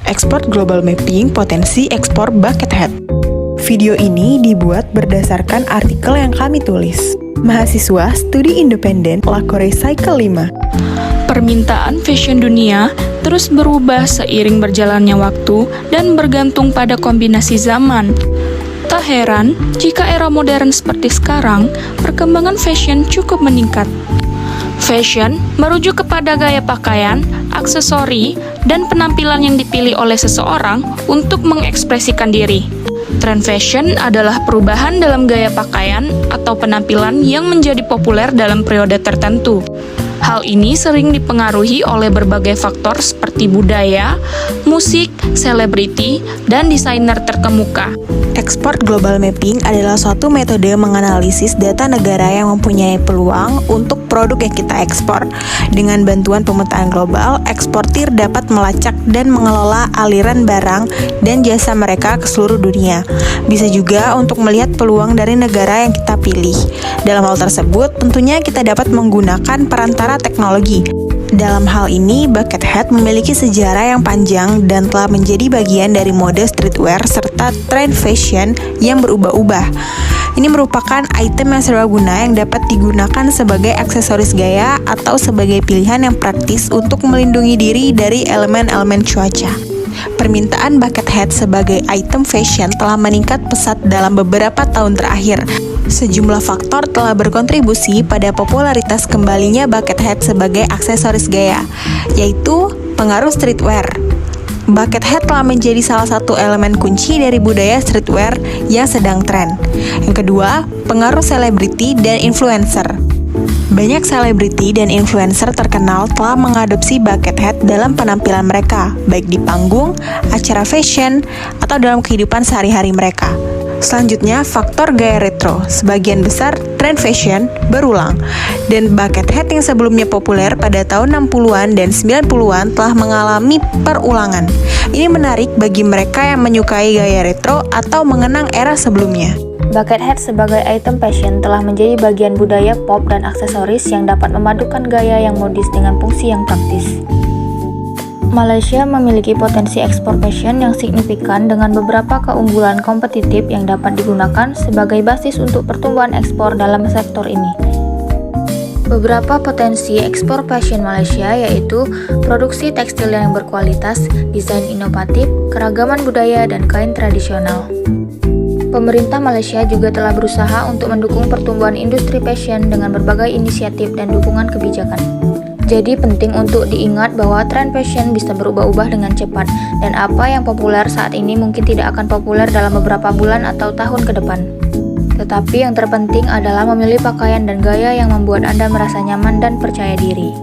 Export Global Mapping Potensi Ekspor Bucket Hat. Video ini dibuat berdasarkan artikel yang kami tulis. Mahasiswa Studi Independen Lakore Cycle 5. Permintaan fashion dunia terus berubah seiring berjalannya waktu dan bergantung pada kombinasi zaman. Tak heran jika era modern seperti sekarang, perkembangan fashion cukup meningkat. Fashion merujuk kepada gaya pakaian, aksesori, dan penampilan yang dipilih oleh seseorang untuk mengekspresikan diri. Tren fashion adalah perubahan dalam gaya pakaian atau penampilan yang menjadi populer dalam periode tertentu. Hal ini sering dipengaruhi oleh berbagai faktor seperti budaya, musik, selebriti, dan desainer terkemuka. Export Global Mapping adalah suatu metode menganalisis data negara yang mempunyai peluang untuk produk yang kita ekspor. Dengan bantuan pemetaan global, eksportir dapat melacak dan mengelola aliran barang dan jasa mereka ke seluruh dunia. Bisa juga untuk melihat peluang dari negara yang kita pilih. Dalam hal tersebut, tentunya kita dapat menggunakan perantara teknologi. Dalam hal ini, bucket hat memiliki sejarah yang panjang dan telah menjadi bagian dari mode streetwear serta tren fashion yang berubah-ubah. Ini merupakan item yang serbaguna yang dapat digunakan sebagai aksesoris gaya atau sebagai pilihan yang praktis untuk melindungi diri dari elemen-elemen cuaca. Permintaan bucket hat sebagai item fashion telah meningkat pesat dalam beberapa tahun terakhir. Sejumlah faktor telah berkontribusi pada popularitas kembalinya bucket hat sebagai aksesoris gaya, yaitu pengaruh streetwear. Bucket hat telah menjadi salah satu elemen kunci dari budaya streetwear yang sedang tren. Yang kedua, pengaruh selebriti dan influencer. Banyak selebriti dan influencer terkenal telah mengadopsi bucket hat dalam penampilan mereka, baik di panggung, acara fashion, atau dalam kehidupan sehari-hari mereka. Selanjutnya, faktor gaya retro. Sebagian besar tren fashion berulang, dan bucket hat yang sebelumnya populer pada tahun 60-an dan 90-an telah mengalami perulangan. Ini menarik bagi mereka yang menyukai gaya retro atau mengenang era sebelumnya. Bucket hat sebagai item fashion telah menjadi bagian budaya pop dan aksesoris yang dapat memadukan gaya yang modis dengan fungsi yang praktis. Malaysia memiliki potensi ekspor fashion yang signifikan dengan beberapa keunggulan kompetitif yang dapat digunakan sebagai basis untuk pertumbuhan ekspor dalam sektor ini. Beberapa potensi ekspor fashion Malaysia yaitu produksi tekstil yang berkualitas, desain inovatif, keragaman budaya, dan kain tradisional. Pemerintah Malaysia juga telah berusaha untuk mendukung pertumbuhan industri fashion dengan berbagai inisiatif dan dukungan kebijakan. Jadi penting untuk diingat bahwa tren fashion bisa berubah-ubah dengan cepat, dan apa yang populer saat ini mungkin tidak akan populer dalam beberapa bulan atau tahun ke depan. Tetapi yang terpenting adalah memilih pakaian dan gaya yang membuat Anda merasa nyaman dan percaya diri.